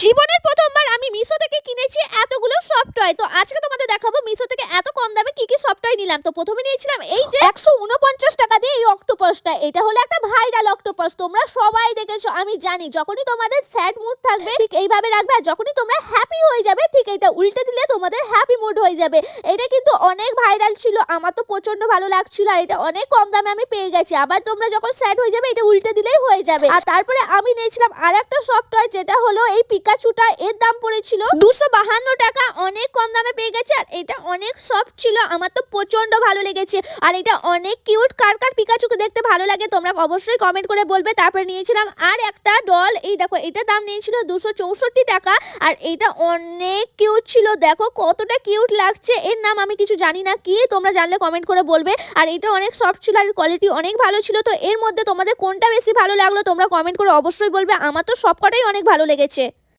জীবনের প্রথমবার আমি মিশো থেকে কিনেছি এতগুলো সফট টয়। তো আজকে তোমাদের দেখাবো মিশো থেকে এত কম দামে কি কি সফট টয় নিলাম। তো প্রথমে নিয়েছিলাম এই যে 149 টাকা দিয়ে এই অক্টোপাসটা। এটা হলো একটা ভাইরাল অক্টোপাস, তোমরা সবাই দেখেছো আমি জানি। যখনই তোমাদের স্যাড মুড থাকবে ঠিক এইভাবে রাখবে, আর যখনই তোমরা হ্যাপি হয়ে যাবে ঠিক এটা উল্টে দিলে তোমাদের হ্যাপি মুড হয়ে যাবে। এটা কিন্তু অনেক ভাইরাল ছিল, আমার তো প্রচন্ড ভালো লাগছিল, আর এটা অনেক কম দামে আমি পেয়ে গেছি। আবার তোমরা যখন স্যাড হয়ে যাবে এটা উল্টে দিলেই হয়ে যাবে। আর তারপরে আমি নিয়েছিলাম আর একটা সফট টয়, যেটা হলো এই পিকাচুটা। এর দাম পড়েছিল 252 টাকা, অনেক কম দামে পেয়ে গেছে। আর এটা অনেক সফট ছিল, আমার তো প্রচন্ড ভালো লেগেছে। আর এটা অনেক কিউট। কার কার পিকাচুকে দেখতে ভালো লাগে তোমরা অবশ্যই কমেন্ট করে বলবে। তারপরে নিয়েছিলাম আর একটা ডল, এই দেখো এটার দাম নিয়েছিল 264 টাকা। আর এটা অনেক কিউট ছিল, দেখো কতটা কিউট লাগছে। এর নাম আমি কিছু জানি না কি, তোমরা জানলে কমেন্ট করে বলবে। আর এটা অনেক সফট ছিল আর কোয়ালিটি অনেক ভালো ছিল। তো এর মধ্যে তোমাদের কোনটা বেশি ভালো লাগলো তোমরা কমেন্ট করে অবশ্যই বলবে। আমার তো সবকটাই অনেক ভালো লেগেছে।